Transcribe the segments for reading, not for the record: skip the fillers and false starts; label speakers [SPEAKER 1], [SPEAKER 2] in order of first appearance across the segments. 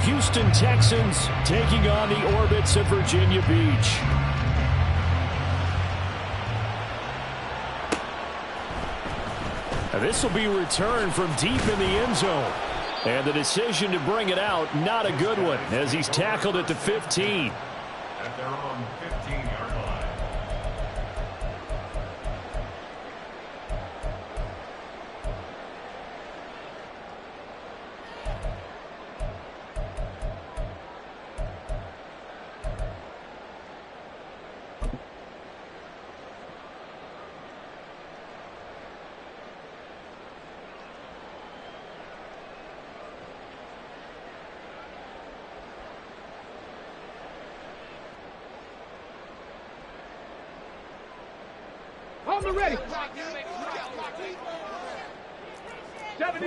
[SPEAKER 1] Houston Texans taking on the Orbits of Virginia Beach. This will be returned from deep in the end zone. And the decision to bring it out, not a good one, as he's tackled at the 15.
[SPEAKER 2] At their own 15-yard line.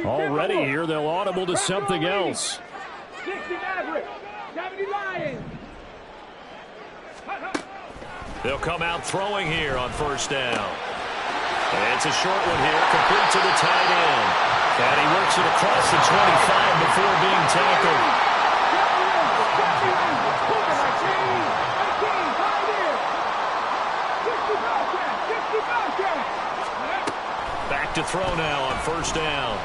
[SPEAKER 1] Already here, they'll audible to something else.
[SPEAKER 3] 60 Maverick, 70 Lions.
[SPEAKER 1] They'll come out throwing here on first down. And it's a short one here, complete to the tight end. And he works it across the 25 before being tackled. Back to throw now on first down.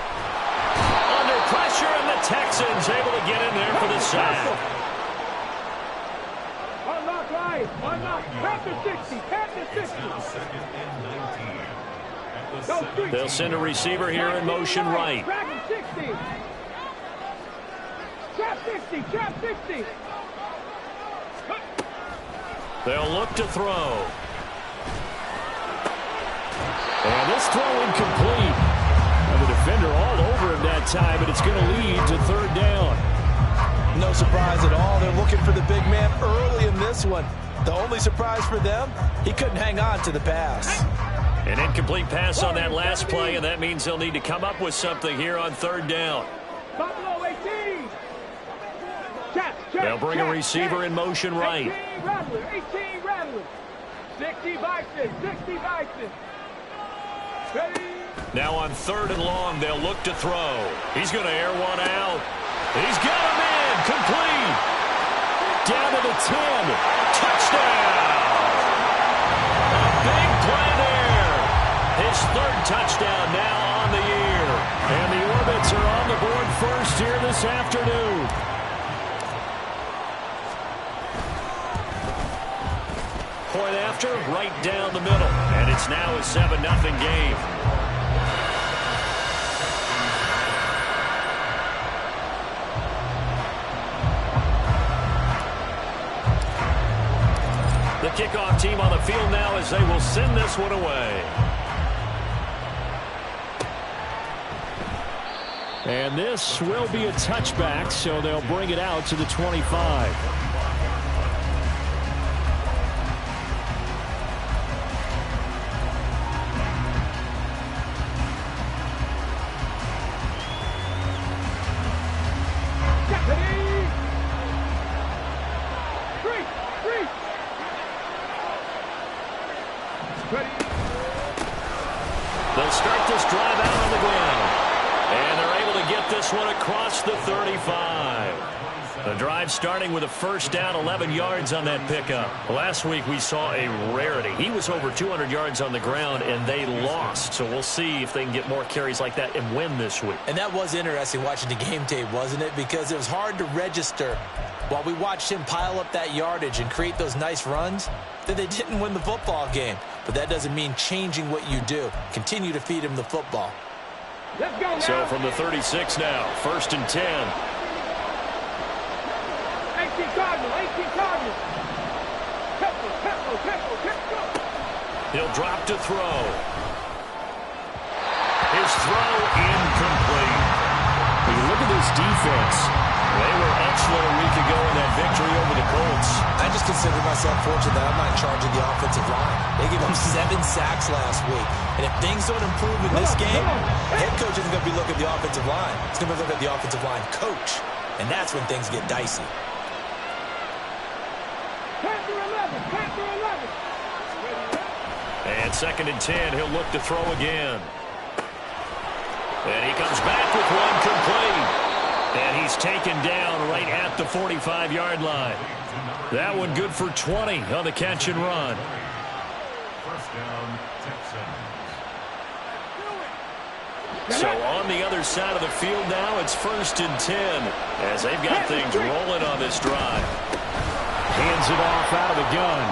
[SPEAKER 1] Under pressure, and the Texans able to get in there for the sack.
[SPEAKER 3] Unlock line, unlock, Panther 60, Panther 60.
[SPEAKER 1] They'll send a receiver here in motion right.
[SPEAKER 3] Dragon 60. Trap 60, trap 60.
[SPEAKER 1] They'll look to throw. And this throw incomplete. And the defender all over him that time, but it's going to lead to third down.
[SPEAKER 4] No surprise at all. They're looking for the big man early in this one. The only surprise for them, he couldn't hang on to the pass.
[SPEAKER 1] An incomplete pass on that last play, and that means they'll need to come up with something here on third down.
[SPEAKER 3] Buffalo 18.
[SPEAKER 1] They'll bring a receiver in motion right.
[SPEAKER 3] 18 Rattler, 18 Rattler. 60 Bison, 60 Bison.
[SPEAKER 1] Now on third and long, they'll look to throw. He's going to air one out. He's got him in. Complete. Down to the 10. Touchdown. A big play there. His third touchdown now on the year. And the Orbits are on the board first here this afternoon. Point after, right down the middle. And it's now a 7-0 game. The kickoff team on the field now as they will send this one away. And this will be a touchback, so they'll bring it out to the 25. They'll start this drive out on the ground. And they're able to get this one across the 35. The drive starting with a first down, 11 yards on that pickup. Last week we saw a rarity. He was over 200 yards on the ground, and they lost. So we'll see if they can get more carries like that and win this week.
[SPEAKER 4] And that was interesting watching the game tape, wasn't it? Because it was hard to register while we watched him pile up that yardage and create those nice runs that they didn't win the football game. But that doesn't mean changing what you do. Continue to feed him the football.
[SPEAKER 3] Let's go now.
[SPEAKER 1] So from the 36 now, first and 10.
[SPEAKER 3] 18 Cardinal, 18 Cardinal. Tempo.
[SPEAKER 1] He'll drop to throw. His throw incomplete. When you look at this defense, they were excellent a week ago in that victory over the Colts.
[SPEAKER 4] I just consider myself fortunate that I'm not in charge of the offensive line. They gave up 7 sacks last week. And if things don't improve in this game, the head coach isn't going to be looking at the offensive line. He's going to be looking at the offensive line coach. And that's when things get dicey.
[SPEAKER 3] Panther 11.
[SPEAKER 1] And second and 10, he'll look to throw again. And he comes back with one complete. And he's taken down right at at the 45-yard line. That one good for 20 on the catch and run.
[SPEAKER 2] First down, Texans.
[SPEAKER 1] So on the other side of the field now, it's 1st and 10 as they've got things rolling on this drive. Hands it off out of the gun.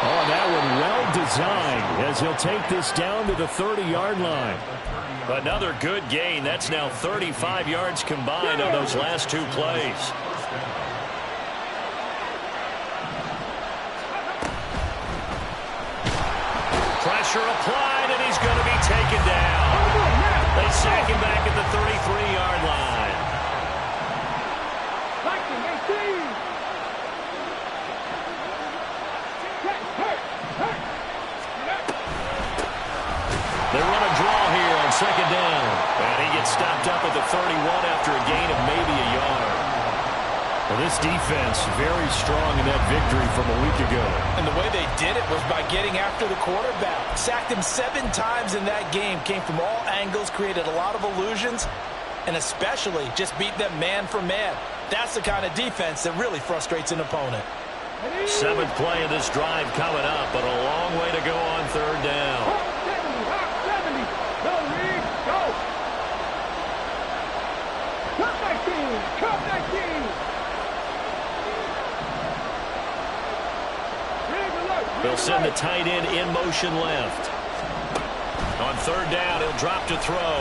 [SPEAKER 1] Oh, that one well designed as he'll take this down to the 30-yard line. Another good gain. That's now 35 yards combined on those last 2 plays. Pressure applied, and he's going to be taken down. They sack him back at the 33-yard line. They run a draw here on 2nd down. And he gets stopped up at the 31 after a gain of maybe a yard. Well, this defense very strong in that victory from a week ago.
[SPEAKER 4] And the way they did it was by getting after the quarterback. Sacked him 7 times in that game. Came from all angles, created a lot of illusions, and especially just beat them man for man. That's the kind of defense that really frustrates an opponent.
[SPEAKER 1] 7th play of this drive coming up, but a long way to go on 3rd down. They'll send the tight end in motion left. On 3rd down, he'll drop to throw.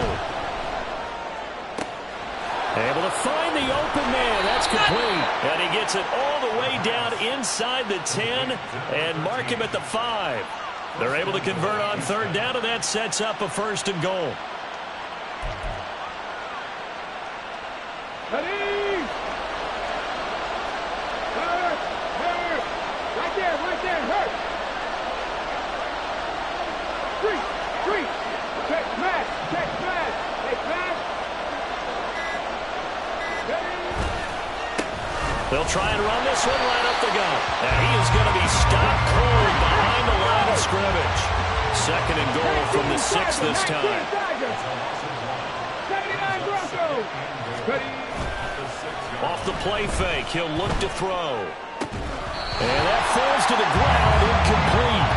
[SPEAKER 1] Able to find the open man. That's complete. And he gets it all the way down inside the 10 and mark him at the 5. They're able to convert on 3rd down, and that sets up a 1st and goal. They'll try and run this one right up the gut. And he is going to be stopped cold behind the line of scrimmage. 2nd and goal from the 6 this time. Off the play fake, he'll look to throw. And that falls to the ground, incomplete.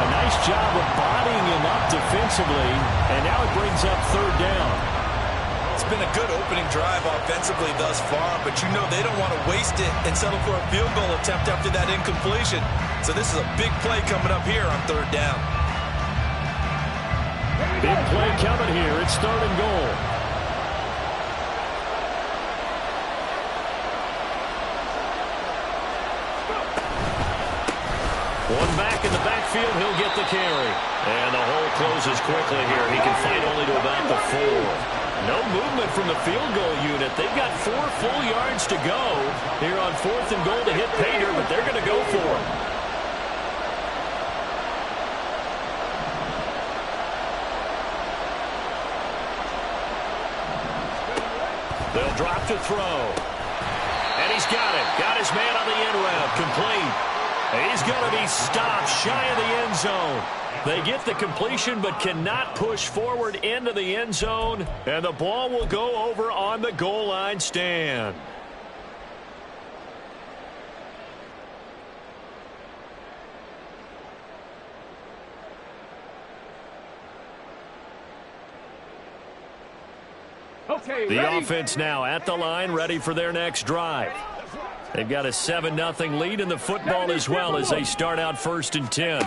[SPEAKER 1] A nice job of bodying him up defensively, and now it brings up 3rd down.
[SPEAKER 4] It's been a good opening drive offensively thus far, but you know they don't want to waste it and settle for a field goal attempt after that incompletion. So this is a big play coming up here on 3rd down.
[SPEAKER 1] Big play coming here. It's 3rd and goal. One back in the backfield, he'll get the carry. And the hole closes quickly here. He can fight only to about the 4. No movement from the field goal unit. They've got 4 full yards to go here on 4th and goal to hit Pater, but they're going to go for it. They'll drop to throw. And he's got it. Got his man on the end route. Complete. He's going to be stopped shy of the end zone. They get the completion but cannot push forward into the end zone. And the ball will go over on the goal line stand.
[SPEAKER 3] Okay,
[SPEAKER 1] the offense now at the line, ready for their next drive. They've got a 7-0 lead in the football as well as they start out 1st and 10.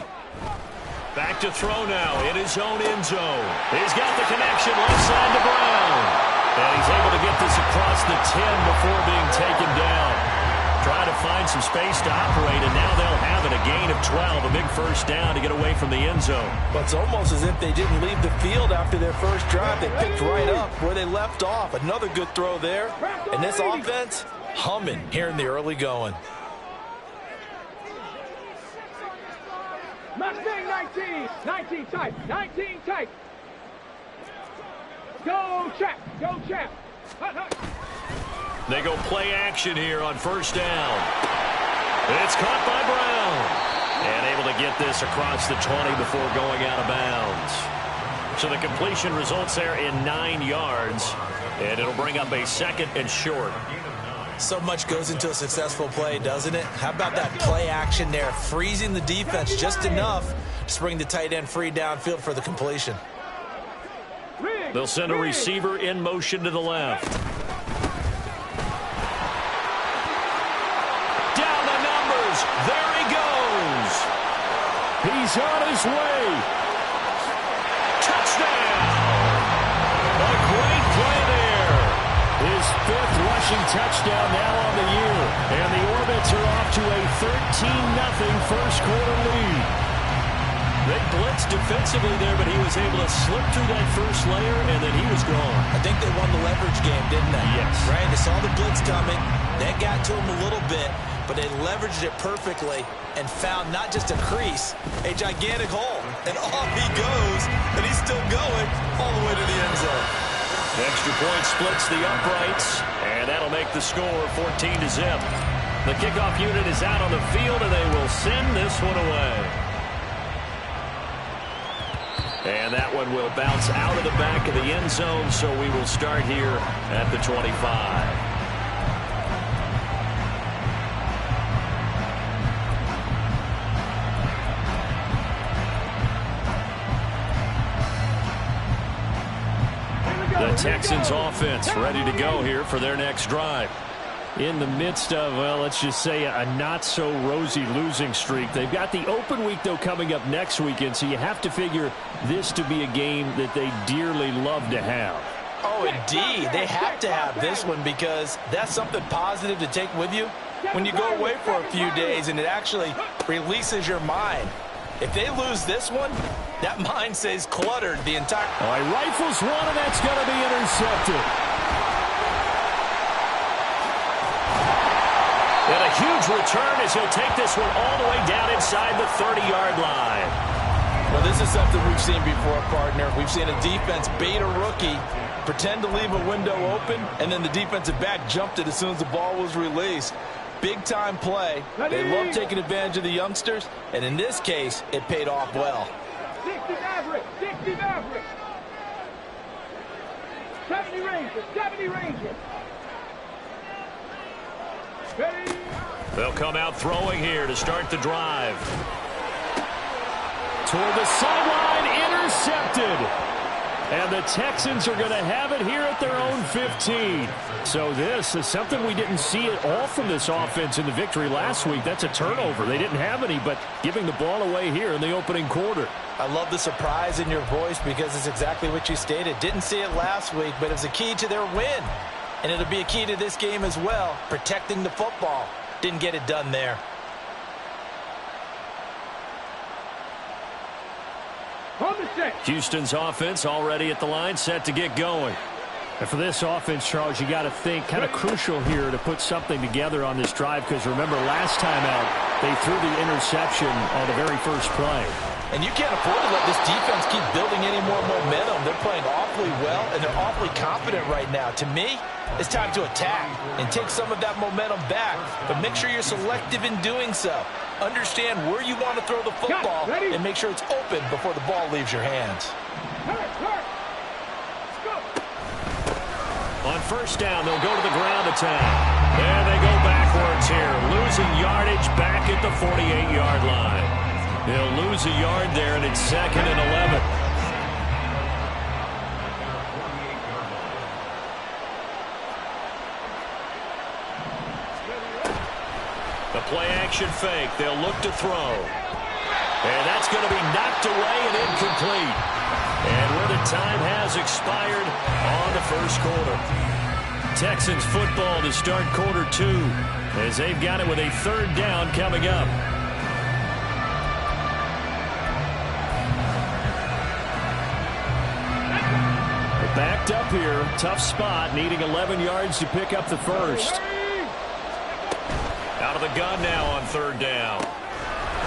[SPEAKER 1] Back to throw now in his own end zone. He's got the connection left side to Brown. And he's able to get this across the 10 before being taken down. Trying to find some space to operate, and now they'll have it. A gain of 12, a big 1st down to get away from the end zone.
[SPEAKER 4] But it's almost as if they didn't leave the field after their first drive. They picked right up where they left off. Another good throw there. And this offense, humming here in the early going.
[SPEAKER 3] Mustang 19, 19 tight, 19 tight. Go, Champ, go, Champ. Hut, hut.
[SPEAKER 1] They go play action here on 1st down. It's caught by Brown. And able to get this across the 20 before going out of bounds. So the completion results there in 9 yards. And it'll bring up a 2nd and short.
[SPEAKER 4] So much goes into a successful play, doesn't it? How about that play action there, freezing the defense just enough to bring the tight end free downfield for the completion.
[SPEAKER 1] They'll send a receiver in motion to the left. Down the numbers. There he goes. He's on his way. Touchdown. A great play there. His 5th rushing touchdown now on the year. And the Orbits are off to a 13-0 first quarter lead. They blitzed defensively there, but he was able to slip through that first layer, and then he was gone.
[SPEAKER 4] I think they won the leverage game, didn't they?
[SPEAKER 1] Yes.
[SPEAKER 4] Right? They saw the blitz coming. That got to him a little bit, but they leveraged it perfectly and found not just a crease, a gigantic hole. And off he goes, and he's still going all the way to the end zone.
[SPEAKER 1] The extra point splits the uprights, and that'll make the score 14-0. The kickoff unit is out on the field, and they will send this one away. And that one will bounce out of the back of the end zone, so we will start here at the 25. The Texans offense ready to go here for their next drive. In the midst of, well, let's just say a not-so-rosy losing streak. They've got the open week, though, coming up next weekend, so you have to figure this to be a game that they dearly love to have.
[SPEAKER 4] Oh, indeed. They have to have this one because that's something positive to take with you when you go away for a few days, and it actually releases your mind. If they lose this one, that mind stays cluttered the entire...
[SPEAKER 1] All right, rifles one, and that's going to be intercepted. And a huge return as he'll take this one all the way down inside the 30-yard line.
[SPEAKER 4] Well, this is something we've seen before, partner. We've seen a defense bait a rookie, pretend to leave a window open, and then the defensive back jumped it as soon as the ball was released. Big-time play. They love taking advantage of the youngsters, and in this case, it paid off well.
[SPEAKER 3] 60 Maverick, 60 Maverick. 70 Rangers, 70 Rangers. Ready.
[SPEAKER 1] They'll come out throwing here to start the drive. Toward the sideline, intercepted. And the Texans are going to have it here at their own 15. So this is something we didn't see at all from this offense in the victory last week. That's a turnover. They didn't have any, but giving the ball away here in the opening quarter.
[SPEAKER 4] I love the surprise in your voice because it's exactly what you stated. Didn't see it last week, but it's a key to their win. And it'll be a key to this game as well, protecting the football. Didn't get it done there.
[SPEAKER 1] Houston's offense already at the line, set to get going. And for this offense, Charles, you got to think kind of crucial here to put something together on this drive because remember last time out, they threw the interception on the very first play.
[SPEAKER 4] And you can't afford to let this defense keep building any more momentum. They're playing awfully well, and they're awfully confident right now. To me, it's time to attack and take some of that momentum back. But make sure you're selective in doing so. Understand where you want to throw the football and make sure it's open before the ball leaves your hands.
[SPEAKER 1] On first down, they'll go to the ground attack. And they go backwards here, losing yardage back at the 48-yard line. They'll lose a yard there, and it's 2nd and 11. The play-action fake. They'll look to throw. And that's going to be knocked away and incomplete. And where the time has expired on the first quarter. Texans football to start quarter 2 as they've got it with a 3rd down coming up. Backed up here, tough spot, needing 11 yards to pick up the first. Out of the gun now on 3rd down.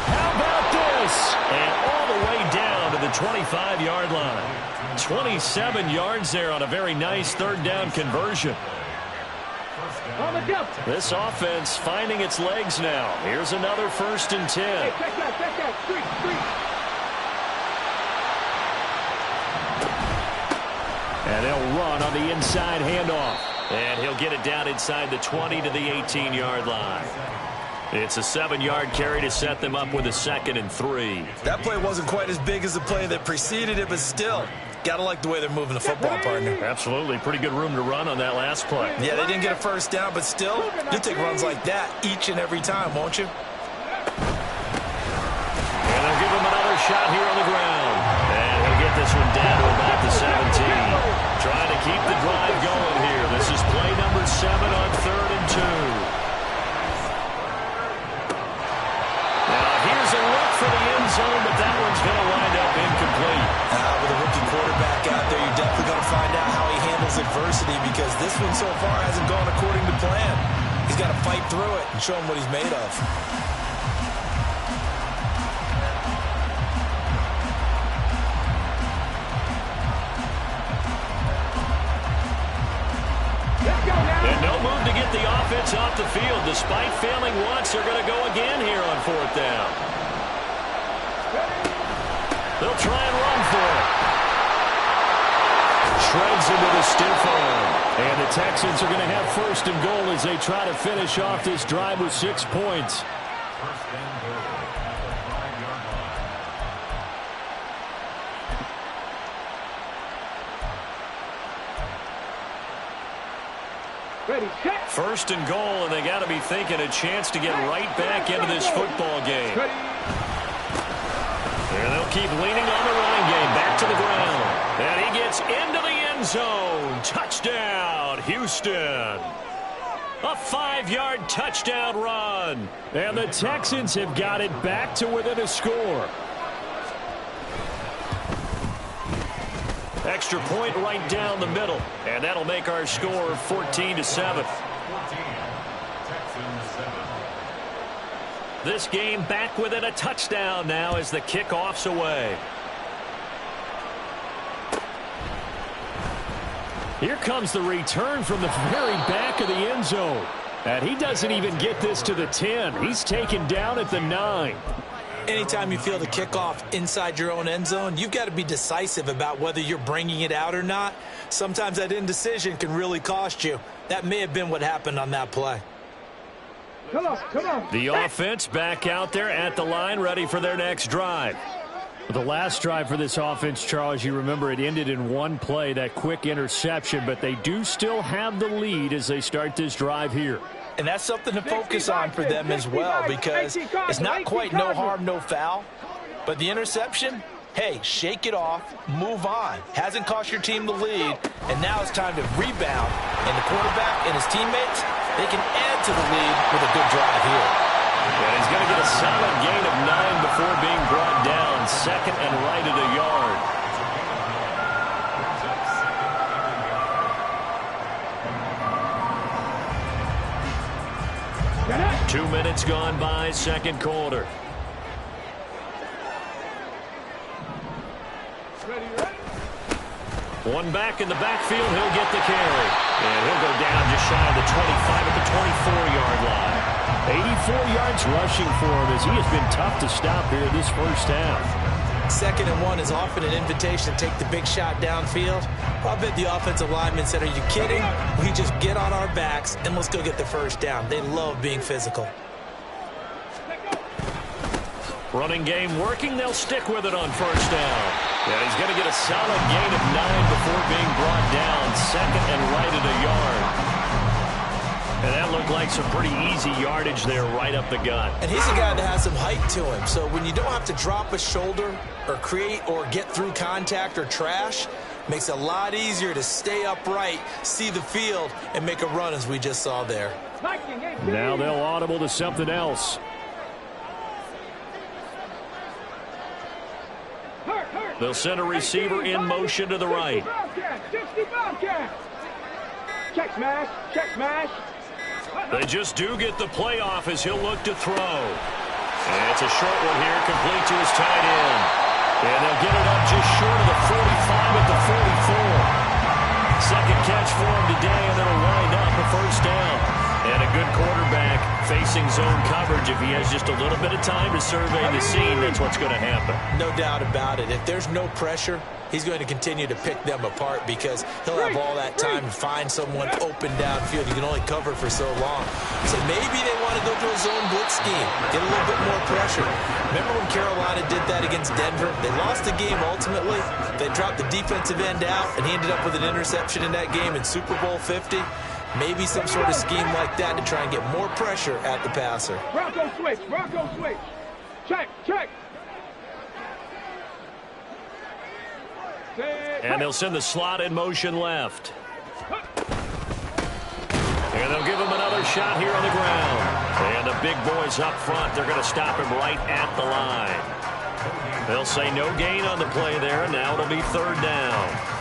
[SPEAKER 1] How about this? And all the way down to the 25-yard line. 27 yards there on a very nice 3rd down conversion. This offense finding its legs now. Here's another 1st and 10.
[SPEAKER 3] Hey, check that, street.
[SPEAKER 1] And they'll run on the inside handoff. And he'll get it down inside the 20 to the 18-yard line. It's a 7-yard carry to set them up with a 2nd and 3.
[SPEAKER 4] That play wasn't quite as big as the play that preceded it, but still, got to like the way they're moving the football, partner.
[SPEAKER 1] Absolutely. Pretty good room to run on that last play.
[SPEAKER 4] Yeah, they didn't get a first down, but still, you'll take runs like that each and every time, won't you?
[SPEAKER 1] And they'll give him another shot here on the ground. And he'll get this one down to about the 17. Trying to keep the drive going here. This is play number 7 on 3rd and 2. Now here's a look for the end zone, but that one's going to wind up incomplete.
[SPEAKER 4] With a rookie quarterback out there, you're definitely going to find out how he handles adversity, because this one so far hasn't gone according to plan. He's got to fight through it and show him what he's made of.
[SPEAKER 1] And no move to get the offense off the field. Despite failing once, they're going to go again here on 4th down. They'll try and run for it. Shreds into the stiff arm. And the Texans are going to have 1st and goal as they try to finish off this drive with 6 points.
[SPEAKER 2] 1st and goal at the 5-yard line.
[SPEAKER 3] Ready, set.
[SPEAKER 1] 1st and goal, and they got to be thinking a chance to get right back into this football game.
[SPEAKER 3] Ready.
[SPEAKER 1] And they'll keep leaning on the running game. Back to the ground. And he gets into the end zone. Touchdown, Houston. A 5-yard touchdown run. And the Texans have got it back to within a score. Extra point right down the middle. And that'll make our score 14-7.
[SPEAKER 2] 14. Texans 7.
[SPEAKER 1] This game back within a touchdown now as the kickoff's away. Here comes the return from the very back of the end zone. And he doesn't even get this to the 10. He's taken down at the 9.
[SPEAKER 4] Anytime you feel the kickoff inside your own end zone, you've got to be decisive about whether you're bringing it out or not. Sometimes that indecision can really cost you. That may have been what happened on that play.
[SPEAKER 3] Come on, come on.
[SPEAKER 1] The offense back out there at the line, ready for their next drive. The last drive for this offense, Charles, you remember it ended in one play, that quick interception, but they do still have the lead as they start this drive here.
[SPEAKER 4] And that's something to focus on for them as well, because it's not quite no harm, no foul. But the interception, hey, shake it off, move on. Hasn't cost your team the lead, and now it's time to rebound. And the quarterback and his teammates, they can add to the lead with a good drive here.
[SPEAKER 1] And he's going to get a solid gain of 9 before being brought down. 2nd and right at a yard.
[SPEAKER 3] Get it.
[SPEAKER 1] 2 minutes gone by, 2nd quarter.
[SPEAKER 3] Ready, ready.
[SPEAKER 1] One back in the backfield, he'll get the carry. And he'll go down just shy of the 25 at the 24-yard line. 84 yards rushing for him as he has been tough to stop here this first half.
[SPEAKER 4] 2nd and 1 is often an invitation to take the big shot downfield. I bet the offensive lineman said, are you kidding? We just get on our backs and let's go get the first down. They love being physical.
[SPEAKER 1] Running game working, they'll stick with it on 1st down. Yeah, he's going to get a solid gain of 9 before being brought down. 2nd and right at a yard. And that looked like some pretty easy yardage there right up the gut.
[SPEAKER 4] And he's a guy that has some height to him. So when you don't have to drop a shoulder or create or get through contact or trash, makes it a lot easier to stay upright, see the field, and make a run as we just saw there.
[SPEAKER 1] Now they'll audible to something else. They'll send a receiver in motion to the right.
[SPEAKER 3] 65 catch. Check smash, check smash.
[SPEAKER 1] They just do get the play off as he'll look to throw. And it's a short one here, complete to his tight end. And they'll get it up just short of the 45 at the 44. 2nd catch for him today, and it'll wind up a 1st down. And a good quarterback facing zone coverage. If he has just a little bit of time to survey the scene, that's what's going to happen.
[SPEAKER 4] No doubt about it. If there's no pressure, he's going to continue to pick them apart because he'll have all that time to find someone open downfield. You can only cover for so long. So maybe they want to go to a zone blitz scheme, get a little bit more pressure. Remember when Carolina did that against Denver? They lost the game ultimately. They dropped the defensive end out, and he ended up with an interception in that game in Super Bowl 50. Maybe some sort of scheme like that to try and get more pressure at the passer.
[SPEAKER 3] Bronco switch, Bronco switch. Check, check.
[SPEAKER 1] And they'll send the slot in motion left. And they'll give him another shot here on the ground. And the big boys up front, they're going to stop him right at the line. They'll say no gain on the play there, and now it'll be third down.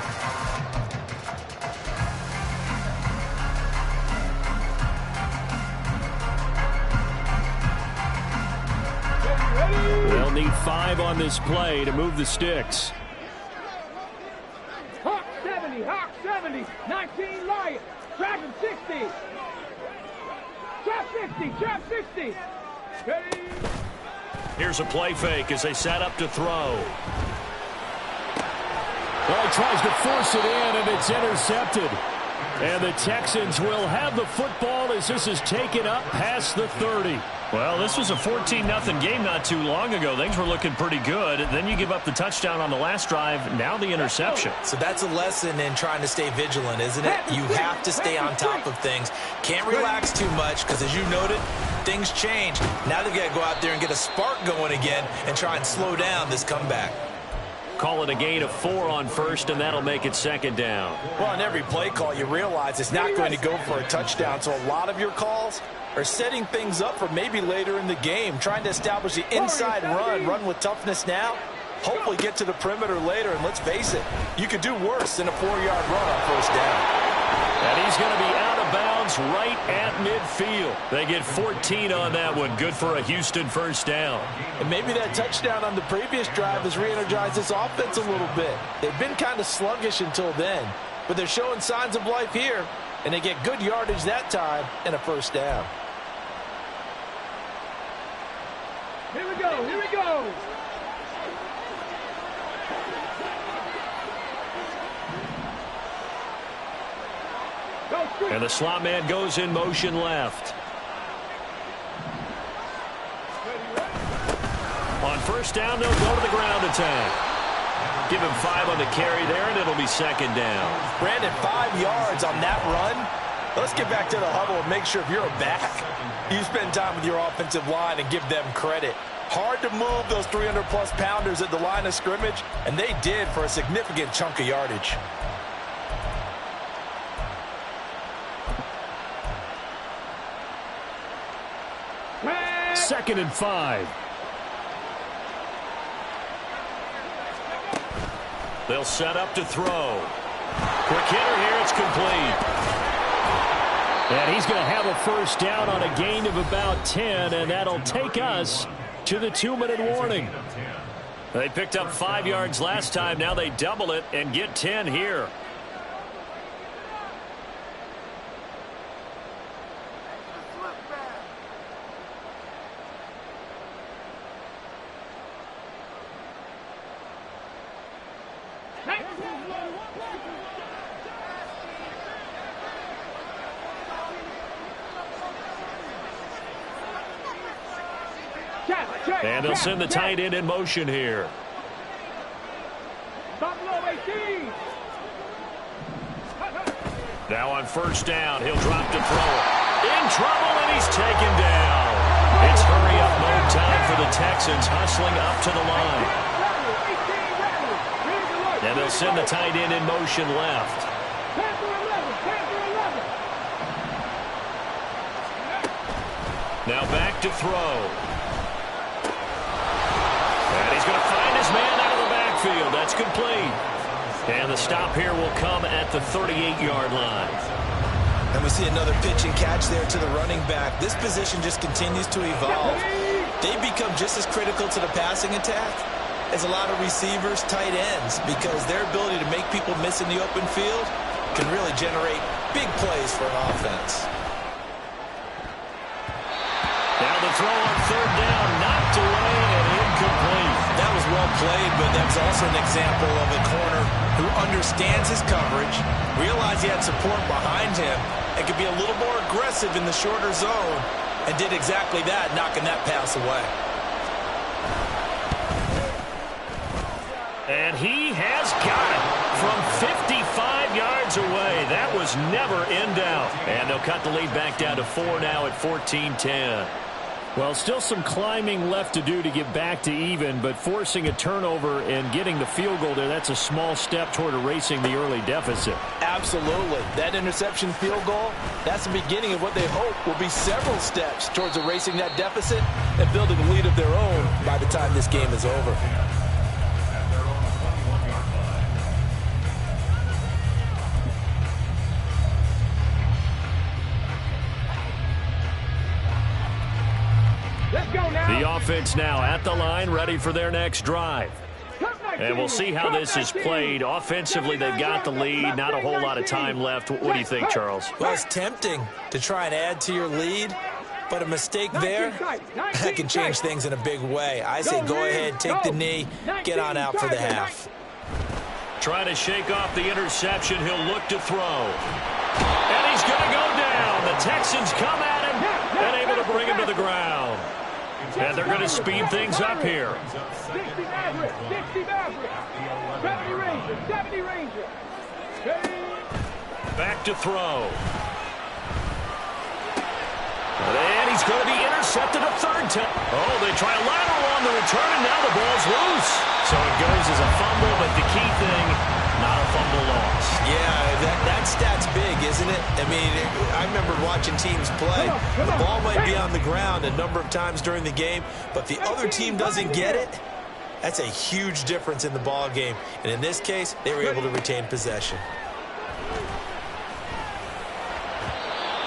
[SPEAKER 1] They'll need 5 on this play to move the sticks.
[SPEAKER 3] Hawk 70, 19 Lions, trap 60. Trap 60, trap 60. Ready?
[SPEAKER 1] Here's a play fake as they set up to throw.
[SPEAKER 2] Well, he tries to force it in, and it's intercepted. And the Texans will have the football as this is taken up past the 30.
[SPEAKER 1] Well, this was a 14-0 game not too long ago. Things were looking pretty good. Then you give up the touchdown on the last drive. Now the interception.
[SPEAKER 4] So that's a lesson in trying to stay vigilant, isn't it? You have to stay on top of things. Can't relax too much because, as you noted, things change. Now they've got to go out there and get a spark going again and try and slow down this comeback.
[SPEAKER 1] Call it a gain of 4 on first, and that'll make it second down.
[SPEAKER 4] Well, on every play call, you realize it's not going to go for a touchdown. So a lot of your calls are setting things up for maybe later in the game, trying to establish the inside run with toughness now, hopefully get to the perimeter later. And let's face it, you could do worse than a 4-yard run on first down.
[SPEAKER 1] And he's going to be out of bounds right at midfield. They get 14 on that one. Good for a Houston first down.
[SPEAKER 4] And maybe that touchdown on the previous drive has re-energized this offense a little bit. They've been kind of sluggish until then, but they're showing signs of life here, and they get good yardage that time and a first down.
[SPEAKER 3] Here we go, here we go.
[SPEAKER 1] And the slot man goes in motion left. On first down, they'll go to the ground attack. Give him 5 on the carry there, and it'll be second down.
[SPEAKER 4] Brandon, 5 yards on that run. Let's get back to the huddle and make sure if you're a back, you spend time with your offensive line and give them credit. Hard to move those 300-plus pounders at the line of scrimmage, and they did for a significant chunk of yardage.
[SPEAKER 2] Second and 5.
[SPEAKER 1] They'll set up to throw. Quick hitter here, it's complete.
[SPEAKER 2] And he's going to have a first down on a gain of about 10, and that'll take us to the 2-minute warning.
[SPEAKER 1] They picked up 5 yards last time. Now they double it and get 10 here. And they'll send the tight end in motion here. Now on first down, he'll drop to throw it. In trouble, and he's taken down. It's hurry-up mode time for the Texans, hustling up to the line. And they'll send the tight end in motion left. Now back to throw. And he's going to find his man out of the backfield. That's complete. And the stop here will come at the 38-yard line.
[SPEAKER 4] And we see another pitch and catch there to the running back. This position just continues to evolve. They become just as critical to the passing attack as a lot of receivers, tight ends, because their ability to make people miss in the open field can really generate big plays for an offense.
[SPEAKER 2] throw on third down, knocked away and incomplete.
[SPEAKER 4] That was well played, but that was also an example of a corner who understands his coverage, realized he had support behind him, and could be a little more aggressive in the shorter zone, and did exactly that, knocking that pass away.
[SPEAKER 2] And he has got it from 55 yards away. That was never in doubt. And they'll cut the lead back down to 4 now at 14-10. Well, still some climbing left to do to get back to even, but forcing a turnover and getting the field goal there, that's a small step toward erasing the early deficit.
[SPEAKER 4] Absolutely. That interception field goal, that's the beginning of what they hope will be several steps towards erasing that deficit and building a lead of their own by the time this game is over.
[SPEAKER 2] The offense now at the line, ready for their next drive. And we'll see how this is played. Offensively, they've got the lead. Not a whole lot of time left. What do you think, Charles?
[SPEAKER 4] Well, it's tempting to try and add to your lead, but a mistake there, that can change things in a big way. I say go ahead, take the knee, get on out for the half.
[SPEAKER 2] Trying to shake off the interception. He'll look to throw. And he's going to go down. The Texans come at him and able to bring him to the ground. And they're going to speed things up here.
[SPEAKER 3] 60 Maverick, 60 Maverick, 70 Ranger, 70 Ranger.
[SPEAKER 2] Back to throw. And he's going to be intercepted a third time. Oh, they try a lateral on the return, and now the ball's loose. So it goes as a fumble, but the key thing, not a fumble loss.
[SPEAKER 4] Yeah, that stat's big, isn't it? I mean, I remember watching teams play. The ball might be on the ground a number of times during the game, but the other team doesn't get it. That's a huge difference in the ball game. And in this case, they were able to retain possession.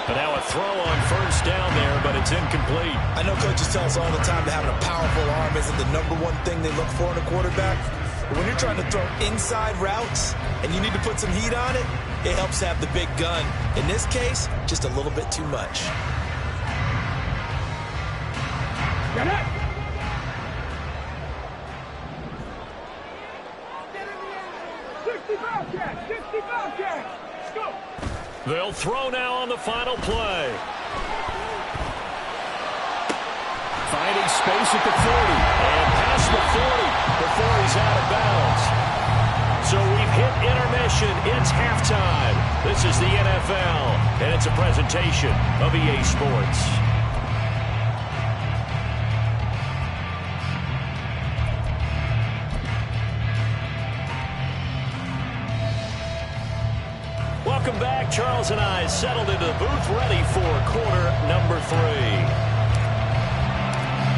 [SPEAKER 2] But now a throw on first down there, but it's incomplete.
[SPEAKER 4] I know coaches tell us all the time that having a powerful arm isn't the number one thing they look for in a quarterback. But when you're trying to throw inside routes and you need to put some heat on it, it helps have the big gun. In this case, just a little bit too much.
[SPEAKER 3] Get it! Go!
[SPEAKER 2] They'll throw now on the final play. Finding space at the 40 and past the 40 before he's out of bounds. So we've hit intermission. It's halftime. This is the NFL, and it's a presentation of EA Sports. Welcome back. Charles and I settled into the booth, ready for quarter number 3.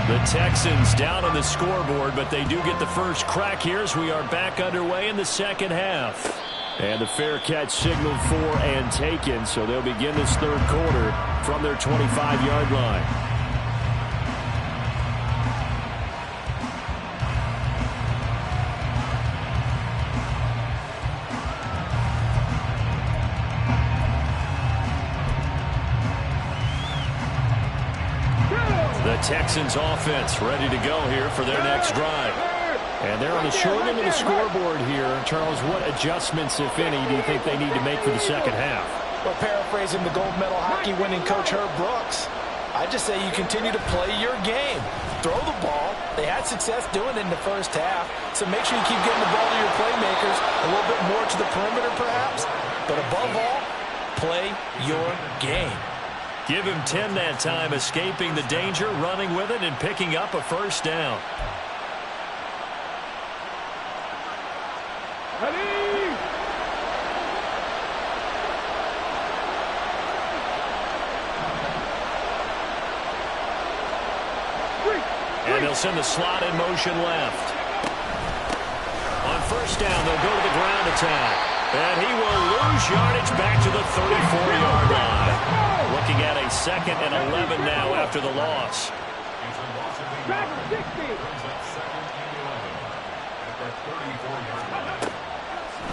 [SPEAKER 2] The Texans down on the scoreboard, but they do get the first crack here as we are back underway in the second half. And the fair catch signaled for and taken, so they'll begin this third quarter from their 25-yard line. Texans offense ready to go here for their next drive. And they're on the short end of the scoreboard here. Charles, what adjustments, if any, do you think they need to make for the second half?
[SPEAKER 4] Well, paraphrasing the gold medal hockey winning coach Herb Brooks, I just say you continue to play your game. Throw the ball. They had success doing it in the first half, so make sure you keep getting the ball to your playmakers, a little bit more to the perimeter perhaps, but above all, play your game.
[SPEAKER 2] Give him 10 that time, escaping the danger, running with it, and picking up a first down.
[SPEAKER 3] Ready!
[SPEAKER 2] And they'll send the slot in motion left. On first down, they'll go to the ground attack. And he will lose yardage back to the 34-yard line. Looking at a 2nd and 11 now after the loss.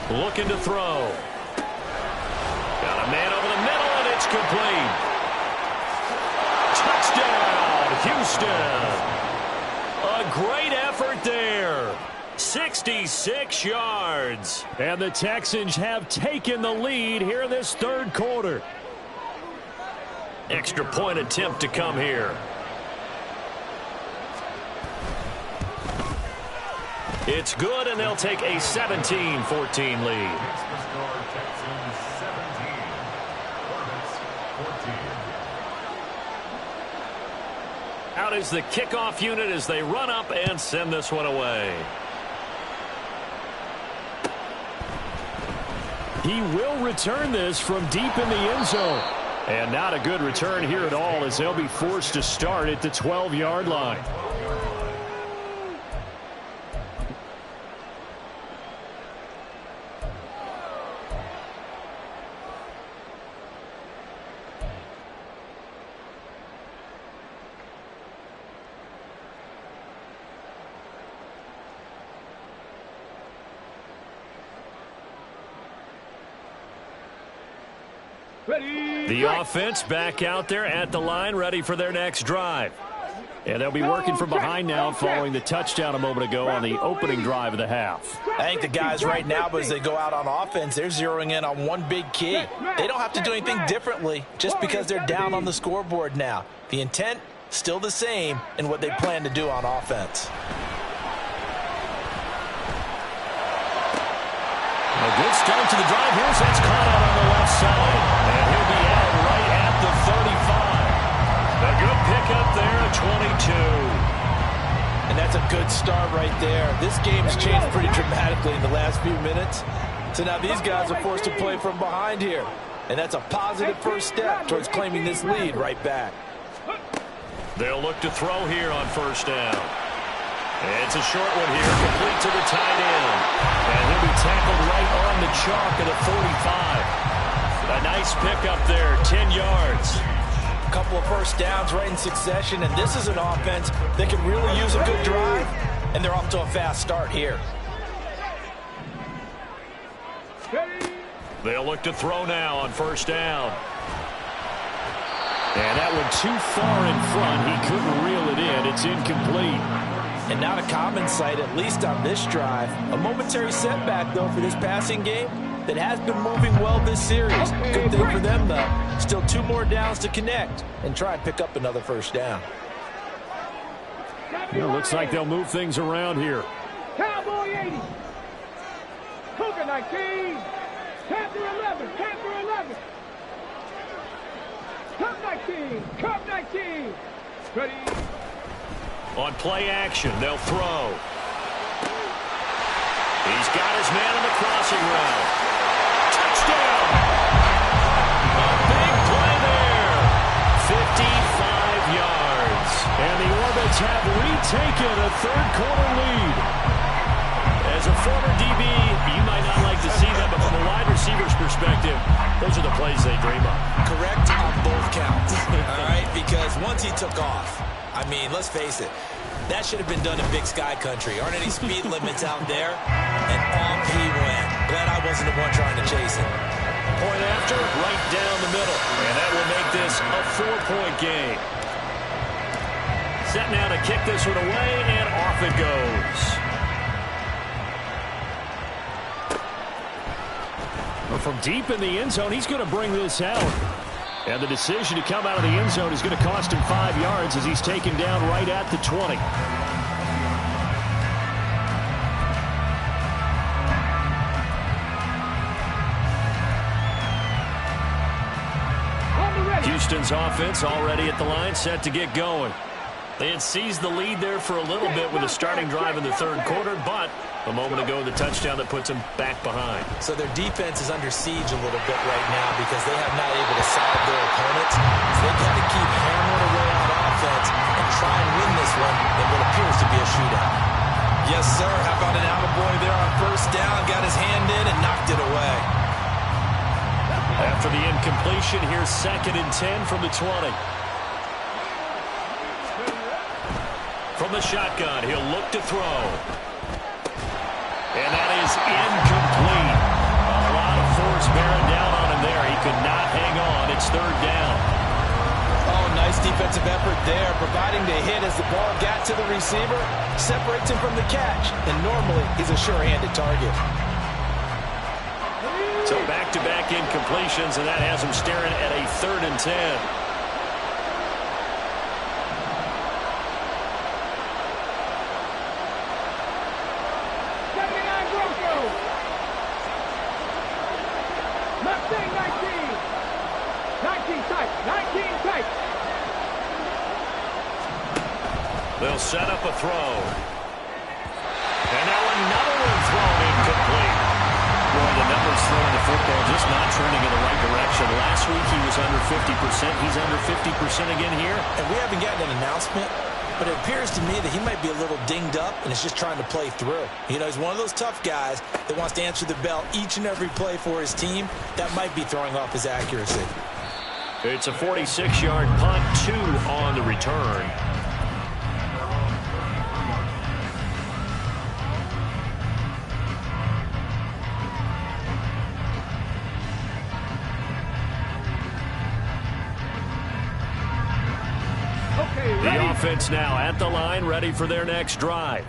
[SPEAKER 2] Looking to throw. Got a man over the middle, and it's complete. Touchdown, Houston. A great effort there. 66 yards.
[SPEAKER 1] And the Texans have taken the lead here in this third quarter.
[SPEAKER 2] Extra point attempt to come here. It's good, and they'll take a 17-14 lead. Out is the kickoff unit as they run up and send this one away.
[SPEAKER 1] He will return this from deep in the end zone. And not a good return here at all as they'll be forced to start at the 12-yard line.
[SPEAKER 2] The offense back out there at the line, ready for their next drive.
[SPEAKER 1] And they'll be working from behind now following the touchdown a moment ago on the opening drive of the half.
[SPEAKER 4] I think the guys right now, as they go out on offense, they're zeroing in on one big key. They don't have to do anything differently just because they're down on the scoreboard now. The intent, still the same in what they plan to do on offense.
[SPEAKER 2] A good start to the drive. Here's that's caught out on the left side. And he'll be out right at the 35. A good pickup there, a 22.
[SPEAKER 4] And that's a good start right there. This game's changed pretty dramatically in the last few minutes. So now these guys are forced to play from behind here. And that's a positive first step towards claiming this lead right back.
[SPEAKER 2] They'll look to throw here on first down. It's a short one here, complete to the tight end. And he'll be tackled right on the chalk at the 45. A nice pickup there, 10 yards.
[SPEAKER 4] A couple of first downs right in succession, and this is an offense that can really use a good drive, and they're off to a fast start here.
[SPEAKER 2] They'll look to throw now on first down.
[SPEAKER 1] And that one too far in front. He couldn't reel it in. It's incomplete.
[SPEAKER 4] And not a common sight, at least on this drive. A momentary setback, though, for this passing game that has been moving well this series. Good thing for them, though. Still 2 more downs to connect and try and pick up another first down.
[SPEAKER 1] It looks like they'll move things around here.
[SPEAKER 3] Cowboy 80. Cougar 19. Panther 11. Panther 11. Cup 19. Cup 19. Ready.
[SPEAKER 2] On play action, they'll throw. He's got his man on the crossing route. Touchdown! A big play there. 55 yards.
[SPEAKER 1] And the Orbits have retaken a third-quarter lead.
[SPEAKER 2] As a former DB, you might not like to see that, but from a wide receiver's perspective, those are the plays they dream of.
[SPEAKER 4] Correct on both counts, all right? Because once he took off, I mean, let's face it, that should have been done in Big Sky Country. Aren't any speed limits out there? And off he went. Glad I wasn't the one trying to chase him.
[SPEAKER 2] Point after, right down the middle. And that will make this a 4-point game. Set now to kick this one away, and off it goes.
[SPEAKER 1] Well, from deep in the end zone, he's going to bring this out. And the decision to come out of the end zone is going to cost him 5 yards as he's taken down right at the 20.
[SPEAKER 2] Houston's offense already at the line, set to get going. They had seized the lead there for a little bit with a starting drive in the third quarter, but a moment ago the touchdown that puts them back behind.
[SPEAKER 4] So their defense is under siege a little bit right now because they have not able to solve their opponents. So they've got to keep hammering away on offense and try and win this one in what appears to be a shootout. Yes, sir. How about an attaboy there on first down? Got his hand in and knocked it away.
[SPEAKER 2] After the incompletion, here's 2nd and 10 from the 20. From the shotgun, he'll look to throw. And that is incomplete. A lot of force bearing down on him there. He could not hang on. It's 3rd down.
[SPEAKER 4] Oh, nice Nice defensive effort there, providing the hit as the ball got to the receiver, separates him from the catch, and normally he's a sure-handed target.
[SPEAKER 2] So back-to-back incompletions, and that has him staring at a 3rd and 10. They'll set up a throw. And now another one thrown incomplete. Boy, the numbers throwing the football just not trending in the right direction. Last week he was under 50%. He's under 50% again here.
[SPEAKER 4] And we haven't gotten an announcement, but it appears to me that he might be a little dinged up and is just trying to play through. You know, he's one of those tough guys that wants to answer the bell each and every play for his team. That might be throwing off his accuracy.
[SPEAKER 2] It's a 46-yard punt, 2 on the return. The offense now at the line, ready for their next drive.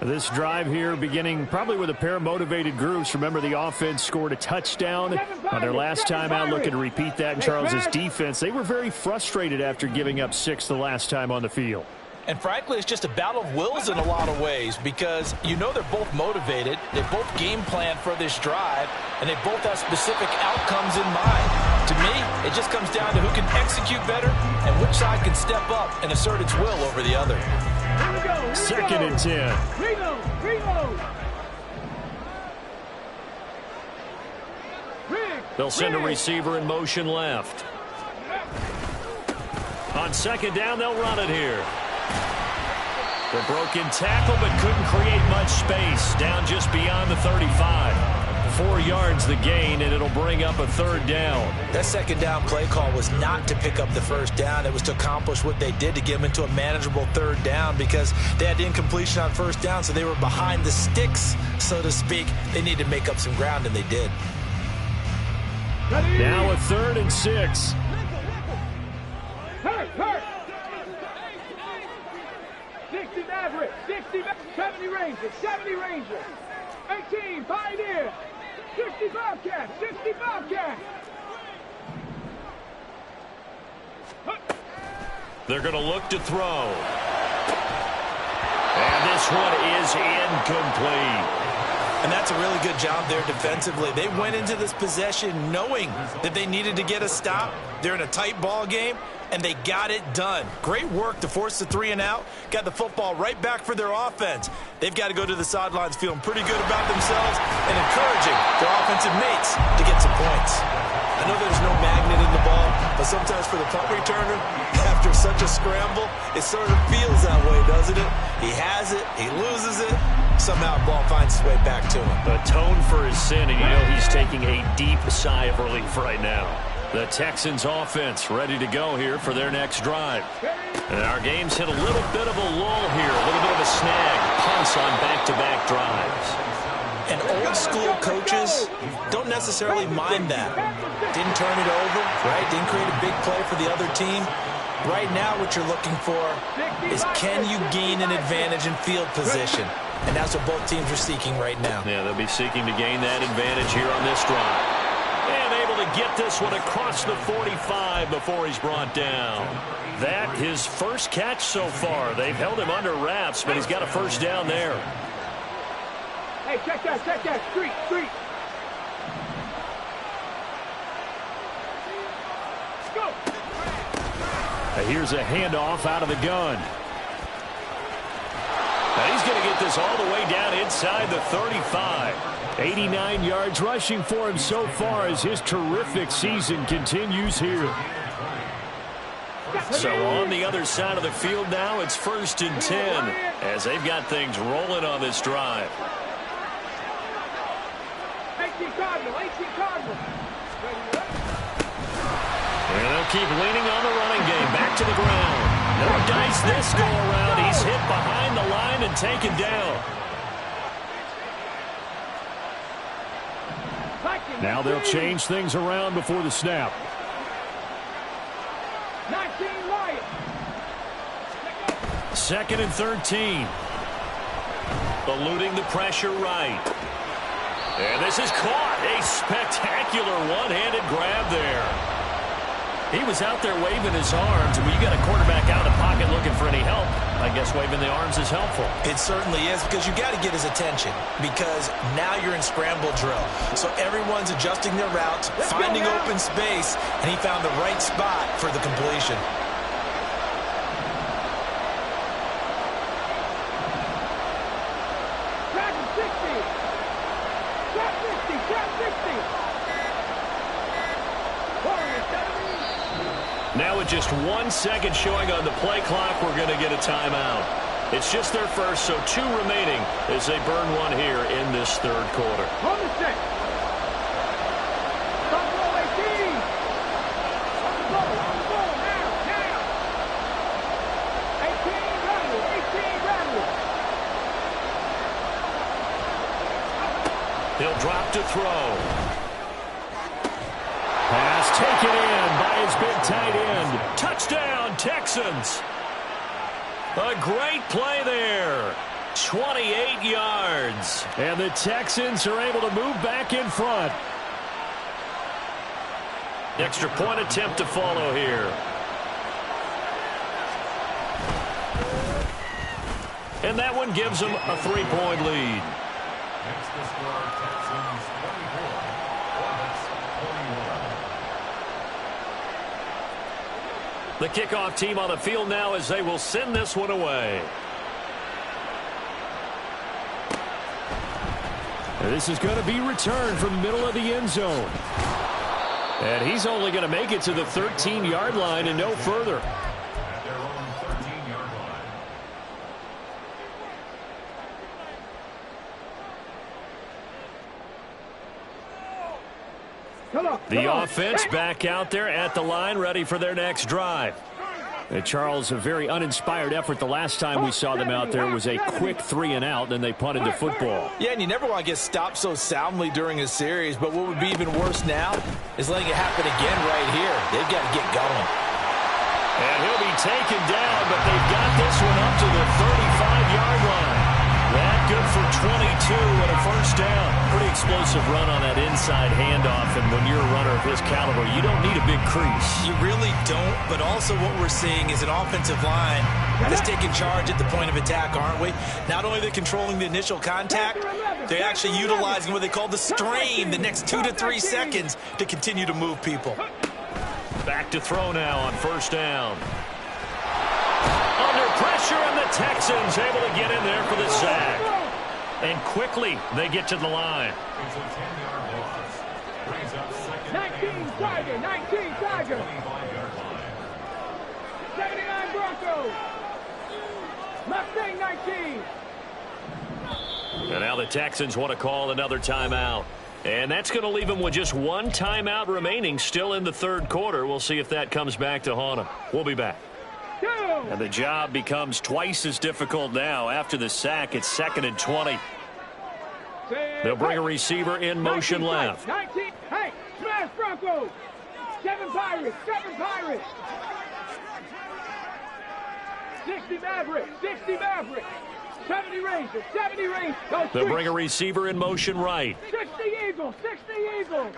[SPEAKER 1] This drive here beginning probably with a pair of motivated groups. Remember, the offense scored a touchdown on their last time out. Looking to repeat that in Charles's defense. They were very frustrated after giving up 6 the last time on the field.
[SPEAKER 4] And frankly, it's just a battle of wills in a lot of ways because you know they're both motivated. They both game plan for this drive, and they both have specific outcomes in mind. To me, it just comes down to who can execute better and which side can step up and assert its will over the other.
[SPEAKER 1] Second and 10.
[SPEAKER 2] They'll send a receiver in motion left. On second down, they'll run it here. The broken tackle, but couldn't create much space. Down just beyond the 35. 4 yards the gain, and it'll bring up a 3rd down.
[SPEAKER 4] That second down play call was not to pick up the 1st down. It was to accomplish what they did to get them into a manageable 3rd down because they had incompletion on 1st down, so they were behind the sticks, so to speak. They needed to make up some ground, and they did.
[SPEAKER 1] Now a 3rd and 6.
[SPEAKER 3] Hurt. 60 Maverick, 60, 70 Ranger, 70 Ranger, 18 Pioneer, 60 Bobcat, 60 Bobcat.
[SPEAKER 2] They're going to look to throw. And this one is incomplete.
[SPEAKER 4] And that's a really good job there defensively. They went into this possession knowing that they needed to get a stop. They're in a tight ball game, and they got it done. Great work to force the 3 and out. Got the football right back for their offense. They've got to go to the sidelines feeling pretty good about themselves and encouraging their offensive mates to get some points. I know there's no magnet in the ball, but sometimes for the punt returner, after such a scramble, it sort of feels that way, doesn't it? He has it, he loses it, somehow the ball finds its way back to him.
[SPEAKER 2] Atone for his sin, and you know he's taking a deep sigh of relief right now. The Texans offense ready to go here for their next drive. And our game's hit a little bit of a lull here, a little bit of a snag. Punts on back-to-back drives.
[SPEAKER 4] And old-school coaches don't necessarily mind that. Didn't turn it over, right? Didn't create a big play for the other team. Right now what you're looking for is can you gain an advantage in field position? And that's what both teams are seeking right now.
[SPEAKER 2] Yeah, they'll be seeking to gain that advantage here on this drive. And able to get this one across the 45 before he's brought down. That his first catch so far. They've held him under wraps, but he's got a 1st down there.
[SPEAKER 3] Hey, check that, street. Go.
[SPEAKER 1] Here's a handoff out of the gun.
[SPEAKER 2] Now he's going to get this all the way down inside the 35.
[SPEAKER 1] 89 yards rushing for him so far as his terrific season continues here.
[SPEAKER 2] So on the other side of the field now, it's 1st and 10 as they've got things rolling on this drive.
[SPEAKER 3] 18 Cardinal.
[SPEAKER 2] And they'll keep leaning on the running game. Back to the ground. No dice this go around. He's hit behind the line and taken down.
[SPEAKER 1] Now they'll change things around before the snap.
[SPEAKER 3] 19
[SPEAKER 2] 2nd and 13. Eluding the pressure right. And this is caught. A spectacular one-handed grab there. He was out there waving his arms, and when you got a quarterback out of the pocket looking for any help, I guess waving the arms is helpful.
[SPEAKER 4] It certainly is, because you got to get his attention, because now you're in scramble drill. So everyone's adjusting their routes, finding open space, and he found the right spot for the completion.
[SPEAKER 2] Now with just 1 second showing on the play clock, we're going to get a timeout. It's just their first, so 2 remaining as they burn one here in this third quarter.
[SPEAKER 3] On the set. Buffalo 18. On the ball, now. 18 Bradley.
[SPEAKER 2] He'll drop to throw. Pass taken in by his big tight end. Touchdown, Texans. A great play there. 28 yards. And the Texans are able to move back in front. Extra point attempt to follow here. And that one gives them a 3-point lead.
[SPEAKER 5] Next to score, Texans 24, Hornets 21.
[SPEAKER 2] The kickoff team on the field now as they will send this one away.
[SPEAKER 1] This is going to be returned from the middle of the end zone. And he's only going to make it to the 13-yard line and no further.
[SPEAKER 5] At their own 13-yard line.
[SPEAKER 2] The offense back out there at the line, ready for their next drive.
[SPEAKER 1] And Charles, a very uninspired effort. The last time we saw them out there was a quick 3-and-out, then they punted the football.
[SPEAKER 4] Yeah, and you never want to get stopped so soundly during a series, but what would be even worse now is letting it happen again right here. They've got to get going.
[SPEAKER 2] And he'll be taken down, but they've got this one up to the 35-yard line. That good for 22 and a first down. Pretty explosive run on that inside handoff, and when you're a runner of his caliber, you don't need a big crease.
[SPEAKER 4] You really don't, but also what we're seeing is an offensive line that's taking charge at the point of attack, aren't we? Not only are they controlling the initial contact, they're actually utilizing what they call the strain, the next 2 to 3 seconds, to continue to move people.
[SPEAKER 2] Back to throw now on first down. Under pressure, and the Texans able to get in there for the sack. And quickly, they get to the line.
[SPEAKER 5] It's a 10-yard loss. Brings up second
[SPEAKER 3] 19 Tiger, 19 Tiger.
[SPEAKER 5] 25-yard line.
[SPEAKER 3] 79 Broncos. Mustang 19.
[SPEAKER 2] And now the Texans want to call another timeout. And that's going to leave them with just 1 timeout remaining still in the third quarter. We'll see if that comes back to haunt them. We'll be back. And the job becomes twice as difficult now. After the sack, it's 2nd and 20. They'll bring a receiver in motion left.
[SPEAKER 3] 19, hey, smash Broncos. 7 Pirates, 60 Mavericks, 70 Rangers, 70 Rangers.
[SPEAKER 2] They'll bring a receiver in motion right.
[SPEAKER 3] 60 Eagles, 60 Eagles.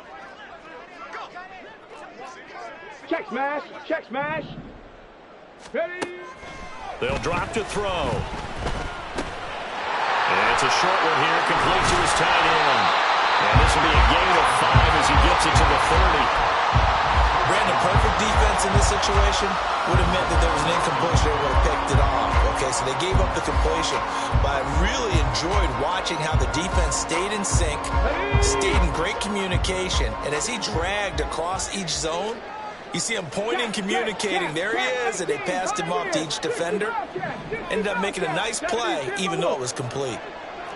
[SPEAKER 3] Check smash. Ready.
[SPEAKER 2] They'll drop to throw. And it's a short one here, complete to his tight end. And this will be a gain of 5 as he gets it to the 30.
[SPEAKER 4] Brandon, perfect defense in this situation would have meant that there was an incompletion. They would have picked it off. Okay, so they gave up the completion. But I really enjoyed watching how the defense stayed in sync, stayed in great communication. And as he dragged across each zone, you see him pointing, communicating. There he is, and they passed him off to each defender. Ended up making a nice play, even though it was complete.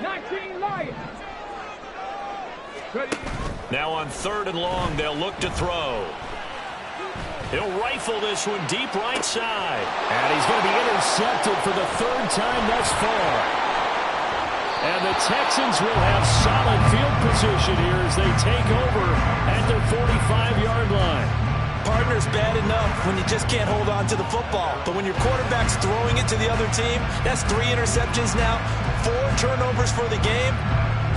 [SPEAKER 3] 19 Lions.
[SPEAKER 2] Now on 3rd and long, they'll look to throw. He'll rifle this one deep right side.
[SPEAKER 1] And he's going to be intercepted for the 3rd time thus far. And the Texans will have solid field position here as they take over at their 45-yard line.
[SPEAKER 4] Partner's bad enough when you just can't hold on to the football. But when your quarterback's throwing it to the other team, that's 3 interceptions now, 4 turnovers for the game.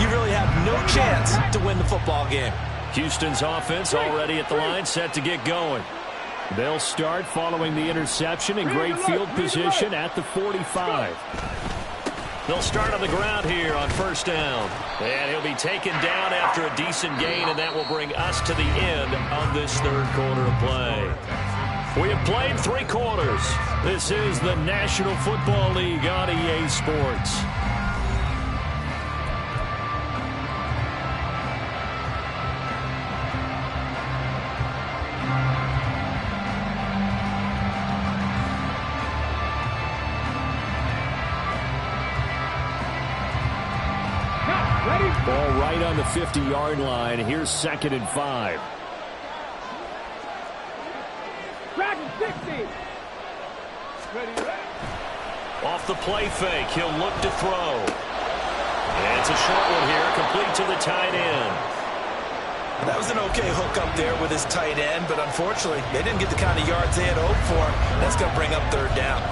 [SPEAKER 4] You really have no chance to win the football game.
[SPEAKER 2] Houston's offense already at the line, set to get going. They'll start following the interception in great field position at the 45. They'll start on the ground here on first down. And he'll be taken down after a decent gain, and that will bring us to the end of this third quarter of play. We have played 3 quarters. This is the National Football League on EA Sports. Ball right on the 50-yard line. Here's 2nd and 5.
[SPEAKER 3] Track 60. Ready.
[SPEAKER 2] Off the play fake, he'll look to throw. And it's a short one here, complete to the tight end.
[SPEAKER 4] That was an okay hook up there with his tight end, but unfortunately, they didn't get the kind of yards they had hoped for. That's going to bring up 3rd down.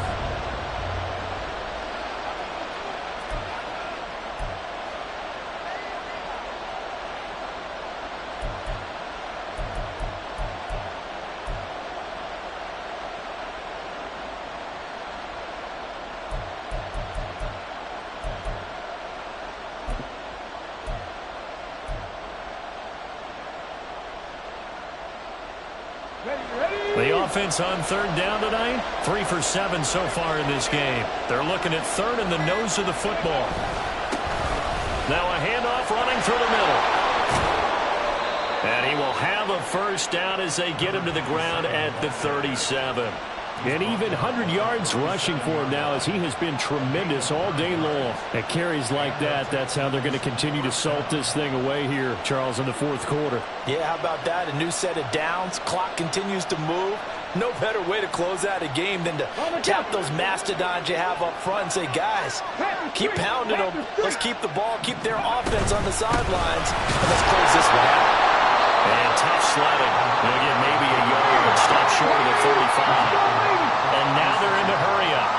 [SPEAKER 2] The offense on 3rd down tonight, 3 for 7 so far in this game. They're looking at 3rd in the nose of the football. Now a handoff running through the middle. And he will have a first down as they get him to the ground at the 37. And even 100 yards rushing for him now, as he has been tremendous all day long. At carries like that, that's how they're going to continue to salt this thing away here, Charles, in the 4th quarter.
[SPEAKER 4] Yeah, how about that? A new set of downs. Clock continues to move. No better way to close out a game than to tap those mastodons you have up front and say, guys, keep pounding them. Let's keep the ball, keep their offense on the sidelines, and let's close this one out.
[SPEAKER 2] And tough sledding. They'll get maybe a yard and stop short of the 45. And now they're in the hurry up.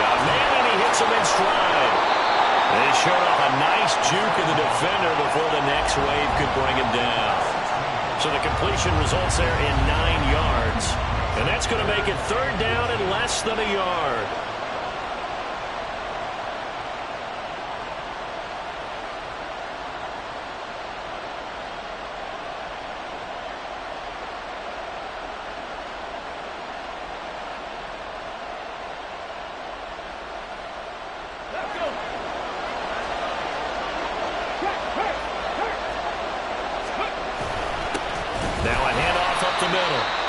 [SPEAKER 2] Got a man, and he hits him in stride. They showed off a nice juke of the defender before the next wave could bring him down. So the completion results there in 9 yards. And that's going to make it 3rd down and less than a yard.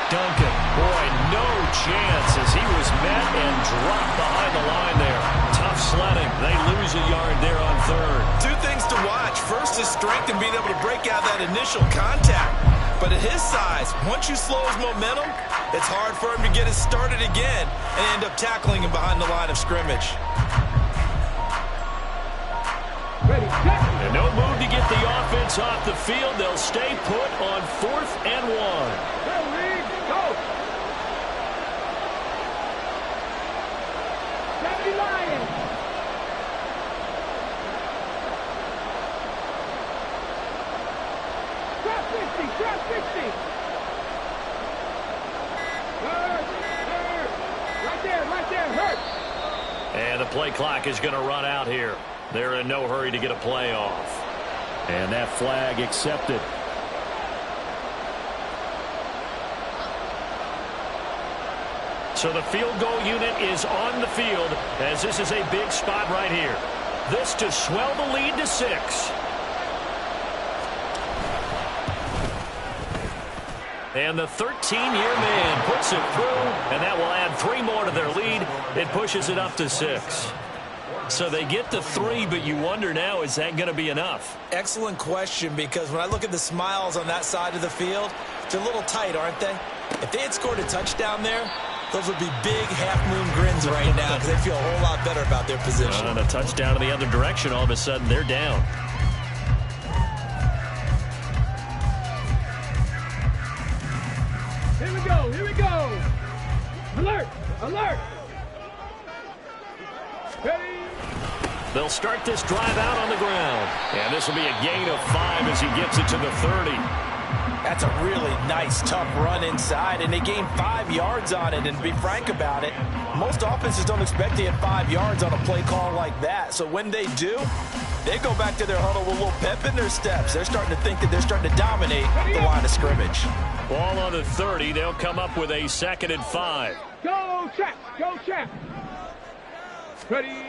[SPEAKER 2] Duncan, boy, no chance as he was met and dropped behind the line there. Tough sledding. They lose a yard there on 3rd.
[SPEAKER 4] 2 things to watch. First is strength and being able to break out that initial contact. But at his size, once you slow his momentum, it's hard for him to get it started again and end up tackling him behind the line of scrimmage.
[SPEAKER 2] And no move to get the offense off the field. They'll stay put on 4th and 1.
[SPEAKER 3] Lions. Drop 60, drop 60. Hurt. Right there, hurt.
[SPEAKER 2] And the play clock is going to run out here. They're in no hurry to get a play off. And that flag accepted. So the field goal unit is on the field, as this is a big spot right here. This to swell the lead to 6. And the 13-year man puts it through, and that will add 3 more to their lead. It pushes it up to 6. So they get to 3, but you wonder now, is that going to be enough?
[SPEAKER 4] Excellent question, because when I look at the smiles on that side of the field, they're a little tight, aren't they? If they had scored a touchdown there, those would be big half-moon grins right now because they feel a whole lot better about their position.
[SPEAKER 2] On a touchdown in the other direction, all of a sudden they're down.
[SPEAKER 3] Here we go. Here we go. Alert. Alert. Ready.
[SPEAKER 2] They'll start this drive out on the ground. And this will be a gain of 5 as he gets it to the 30.
[SPEAKER 4] That's a really nice, tough run inside, and they gained 5 yards on it. And to be frank about it, most offenses don't expect to get 5 yards on a play call like that. So when they do, they go back to their huddle with a little pep in their steps. They're starting to think that they're starting to dominate the line of scrimmage.
[SPEAKER 2] Ball on the 30. They'll come up with a 2nd and 5.
[SPEAKER 3] Go, check. Go, check. Ready.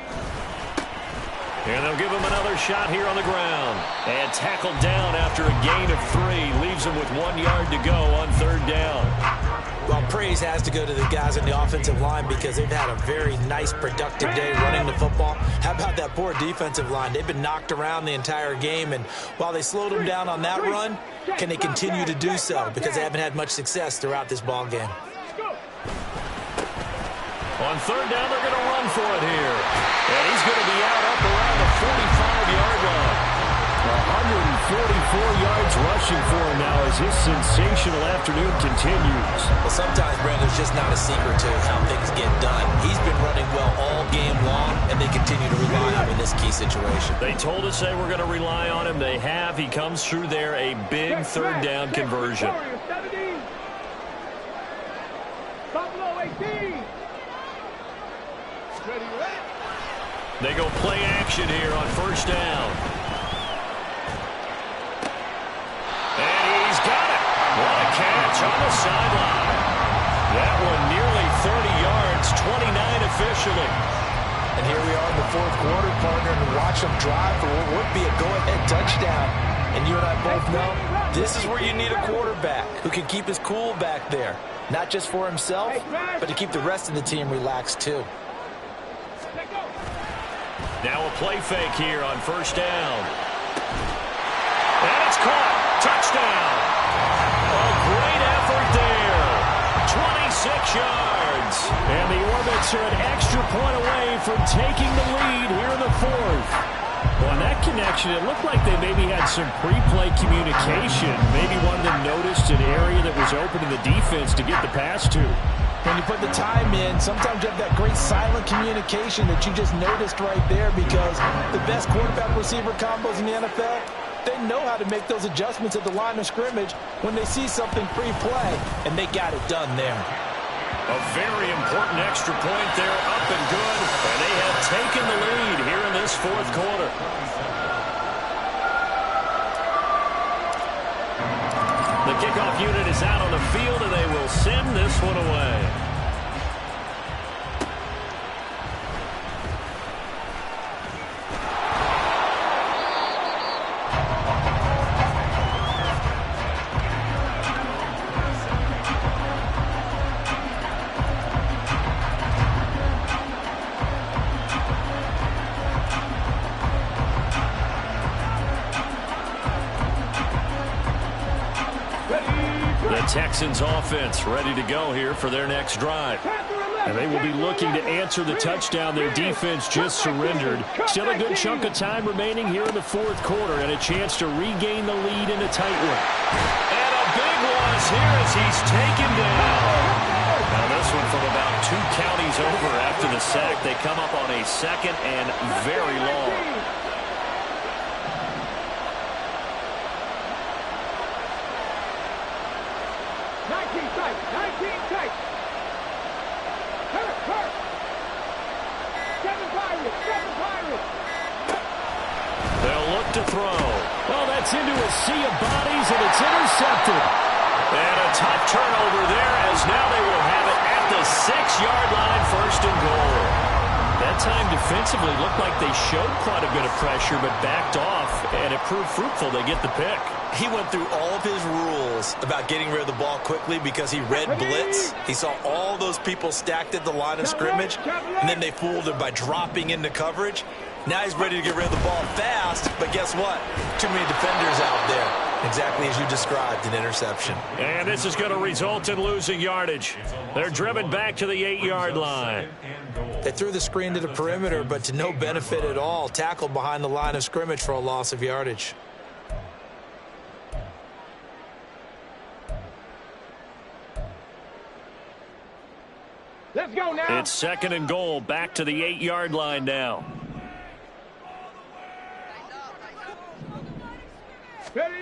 [SPEAKER 2] And they'll give him another shot here on the ground. And tackled down after a gain of 3. Leaves him with 1 yard to go on 3rd down.
[SPEAKER 4] Well, praise has to go to the guys on the offensive line because they've had a very nice, productive day running the football. How about that poor defensive line? They've been knocked around the entire game, and while they slowed them down on that run, can they continue to do so? Because they haven't had much success throughout this ball game.
[SPEAKER 2] On 3rd down, they're going to run for it here. And he's going to be out up around the 45-yard line.
[SPEAKER 1] 144 yards rushing for him now as his sensational afternoon continues.
[SPEAKER 4] Well, sometimes, Brandon, there's just not a secret to how things get done. He's been running well all game long, and they continue to rely on him in this key situation.
[SPEAKER 2] They told us they were going to rely on him. They have. He comes through there, a big 3rd down conversion.
[SPEAKER 3] Buffalo 18.
[SPEAKER 2] They go play action here on 1st down. And he's got it. What a catch on the sideline. That one nearly 30 yards, 29 officially.
[SPEAKER 4] And here we are in the 4th quarter, partner, and watch them drive for what would be a go-ahead touchdown. And you and I both know this is where you need a quarterback who can keep his cool back there. Not just for himself, but to keep the rest of the team relaxed too.
[SPEAKER 2] Now a play fake here on 1st down. And it's caught. Touchdown. A great effort there. 26 yards.
[SPEAKER 1] And the Orbits are an extra point away from taking the lead here in the 4th. Well, on that connection, it looked like they maybe had some pre-play communication. Maybe one of them noticed an area that was open in the defense to get the pass to.
[SPEAKER 4] When you put the time in, sometimes you have that great silent communication that you just noticed right there, because the best quarterback-receiver combos in the NFL, they know how to make those adjustments at the line of scrimmage when they see something pre-play, and they got it done there.
[SPEAKER 2] A very important extra point there, up and good, and they have taken the lead here in this 4th quarter. The kickoff unit is out on the field, and they will send this one away. Texans offense ready to go here for their next drive.
[SPEAKER 1] And they will be looking to answer the touchdown their defense just surrendered. Still a good chunk of time remaining here in the 4th quarter and a chance to regain the lead in a tight one.
[SPEAKER 2] And a big one here as he's taken down. Now this one from about 2 counties over after the sack. They come up on a 2nd and very long. They'll look to throw.
[SPEAKER 1] Well, that's into a sea of bodies, and it's intercepted.
[SPEAKER 2] And a tough turnover there, as now they will have it at the 6-yard line, 1st and goal. That time defensively looked like they showed quite a bit of pressure, but backed off, and it proved fruitful. They get the pick.
[SPEAKER 4] He went through all of his rules about getting rid of the ball quickly because he read blitz. He saw all those people stacked at the line of scrimmage, and then they fooled him by dropping into coverage. Now he's ready to get rid of the ball fast, but guess what? Too many defenders out there. Exactly as you described, an interception.
[SPEAKER 2] And this is going to result in losing yardage. They're driven back to the 8-yard line.
[SPEAKER 4] They threw the screen to the perimeter, but to no benefit at all. Tackled behind the line of scrimmage for a loss of yardage.
[SPEAKER 3] Let's go now.
[SPEAKER 2] It's 2nd and goal, back to the 8-yard line now.
[SPEAKER 3] Ready.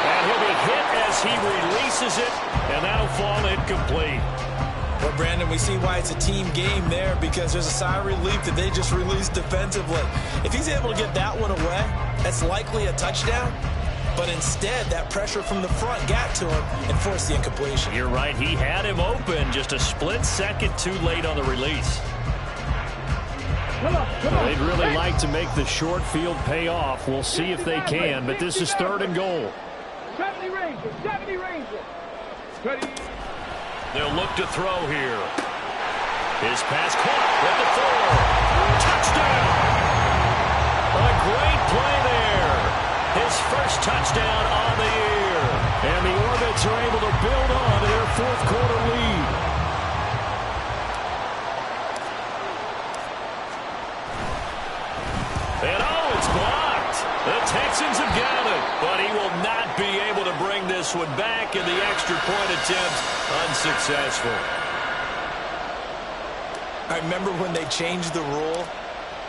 [SPEAKER 2] And he'll be hit as he releases it, and that'll fall incomplete.
[SPEAKER 4] Well, Brandon, we see why it's a team game there, because there's a sigh of relief that they just released defensively. If he's able to get that one away, that's likely a touchdown. But instead, that pressure from the front got to him and forced the incompletion.
[SPEAKER 2] You're right. He had him open, just a split second too late on the release.
[SPEAKER 3] Come on.
[SPEAKER 1] They'd really like to make the short field pay off. We'll see if they can, but this is 3rd and goal.
[SPEAKER 3] 70 Rangers. 70 Rangers. Ready.
[SPEAKER 2] They'll look to throw here. His pass caught at the 4. Touchdown! A great play there. His first touchdown on the year.
[SPEAKER 1] And the Orbits are able to build on to their 4th quarter lead.
[SPEAKER 2] And oh, it's blocked. The Texans have got it, but he will not be able to bring this one back, in the extra point attempt unsuccessful.
[SPEAKER 4] I remember when they changed the rule,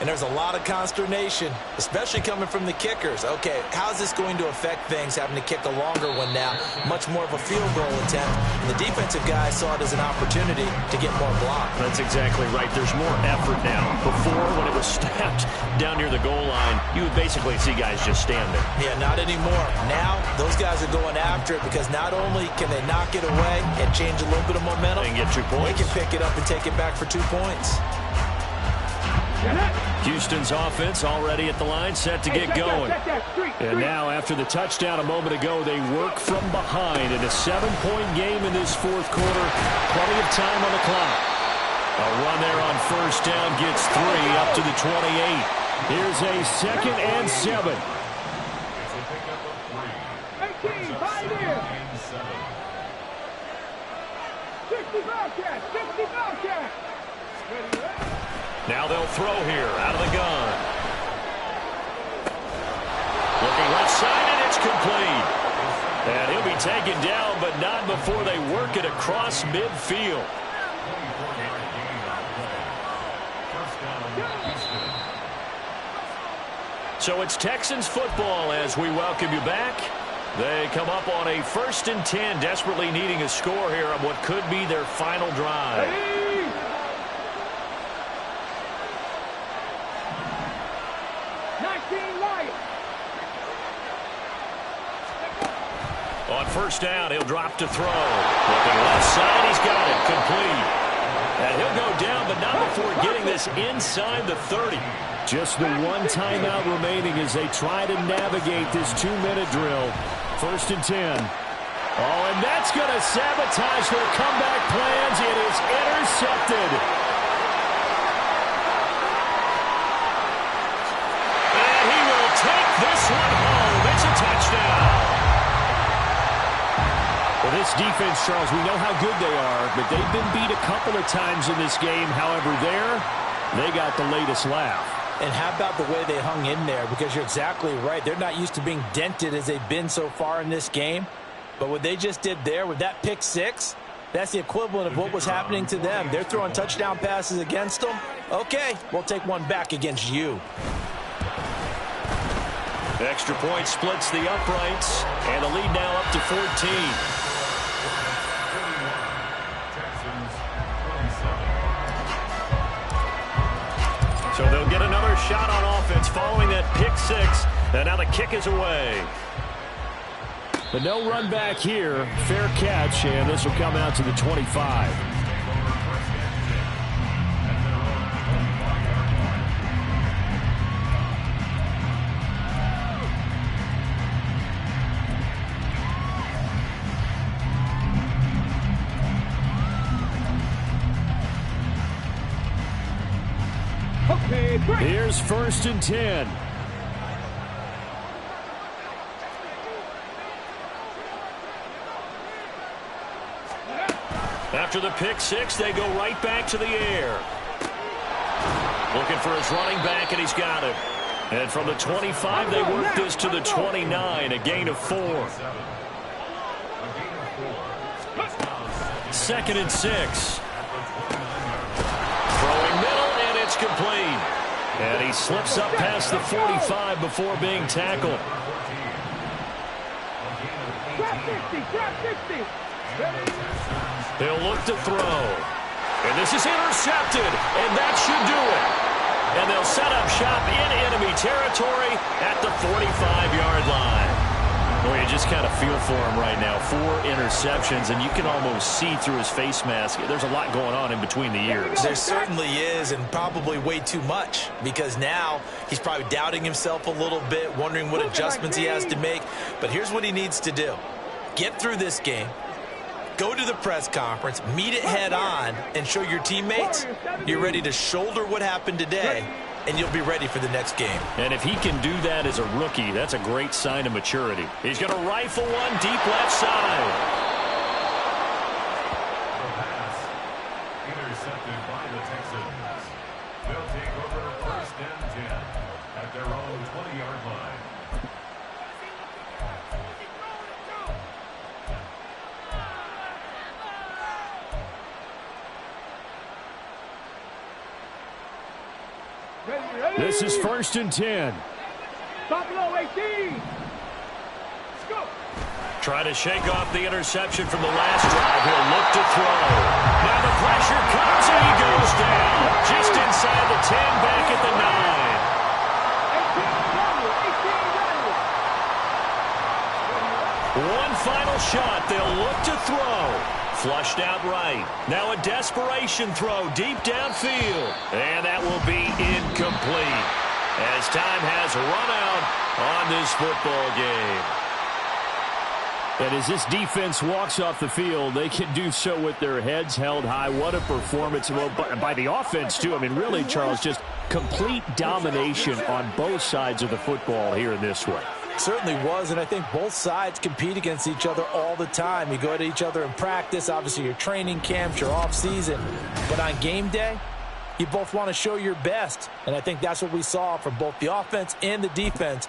[SPEAKER 4] and there's a lot of consternation, especially coming from the kickers. Okay, how's this going to affect things, having to kick a longer one now? Much more of a field goal attempt. And the defensive guys saw it as an opportunity to get more block.
[SPEAKER 2] That's exactly right. There's more effort now. Before, when it was snapped down near the goal line, you would basically see guys just stand there.
[SPEAKER 4] Yeah, not anymore. Now, those guys are going after it, because not only can they knock it away and change a little bit of momentum,
[SPEAKER 2] And get 2 points.
[SPEAKER 4] they can pick it up and take it back for 2 points.
[SPEAKER 2] Houston's offense already at the line, set to get going.
[SPEAKER 1] And now, after the touchdown a moment ago, they work from behind in a 7-point game in this 4th quarter. Plenty of time on the clock.
[SPEAKER 2] A run there on 1st down gets 3 up to the 28.
[SPEAKER 1] Here's a 2nd and 7.
[SPEAKER 5] It's a pickup of 3.
[SPEAKER 3] 18, Pioneer. 60 Bobcats. 60 Bobcats. Ready.
[SPEAKER 2] Now they'll throw here out of the gun. Looking left side, and it's complete. And he'll be taken down, but not before they work it across midfield. So it's Texans football as we welcome you back. They come up on a 1st and 10, desperately needing a score here on what could be their final drive.
[SPEAKER 3] Ready.
[SPEAKER 2] On 1st down, he'll drop to throw. Looking left side, he's got it, complete. And he'll go down, but not before getting this inside the 30.
[SPEAKER 1] Just the 1 timeout remaining as they try to navigate this 2-minute drill. 1st and 10. Oh, and that's going to sabotage their comeback plans. It is intercepted.
[SPEAKER 2] And he will take this one home. It's a touchdown.
[SPEAKER 1] Well, this defense, Charles, we know how good they are, but they've been beat a couple of times in this game. However, they got the latest laugh.
[SPEAKER 4] And how about the way they hung in there? Because you're exactly right. They're not used to being dented as they've been so far in this game. But what they just did there with that pick 6, that's the equivalent of what was happening to them. They're throwing touchdown passes against them. Okay, we'll take one back against you.
[SPEAKER 2] Extra point splits the uprights, and the lead now up to 14. So they'll get another shot on offense following that pick 6, and now the kick is away.
[SPEAKER 1] But no run back here. Fair catch, and this will come out to the 25.
[SPEAKER 3] Okay, great.
[SPEAKER 1] Here's 1st and 10.
[SPEAKER 2] After the pick 6, they go right back to the air. Looking for his running back, and he's got it. And from the 25, they work this to the 29, a gain of 4. 2nd and 6. Throwing middle, and it's complete. And he slips up past the 45 before being tackled.
[SPEAKER 3] Trap 60, trap 60.
[SPEAKER 2] He'll look to throw. And this is intercepted, and that should do it. And they'll set up shop in enemy territory at the 45-yard line. Well, you just kind of feel for him right now. 4 interceptions, and you can almost see through his face mask. There's a lot going on in between the ears.
[SPEAKER 4] There certainly is, and probably way too much, because now he's probably doubting himself a little bit, wondering what adjustments he has to make. But here's what he needs to do. Get through this game. Go to the press conference, meet it head on, and show your teammates you're ready to shoulder what happened today, and you'll be ready for the next game.
[SPEAKER 2] And if he can do that as a rookie, that's a great sign of maturity. He's going to rifle one deep left side.
[SPEAKER 5] The pass intercepted by the Texans. They'll take over 1st and 10 at their own 20-yard line.
[SPEAKER 1] This is 1st and 10.
[SPEAKER 3] Buffalo 18. Let's go.
[SPEAKER 2] Try to shake off the interception from the last drive. He'll look to throw. Now the pressure comes, and he goes down. Just inside the 10, back at the 9. One final shot. They'll look to throw. Flushed out right. Now a desperation throw deep downfield. And that will be incomplete as time has run out on this football game.
[SPEAKER 1] And as this defense walks off the field, they can do so with their heads held high. What a performance by the offense, too. I mean, really, Charles, just complete domination on both sides of the football here in this one.
[SPEAKER 4] Certainly was, and I think both sides compete against each other all the time. You go at each other in practice, obviously your training camps, your off-season. But on game day, you both want to show your best. And I think that's what we saw from both the offense and the defense.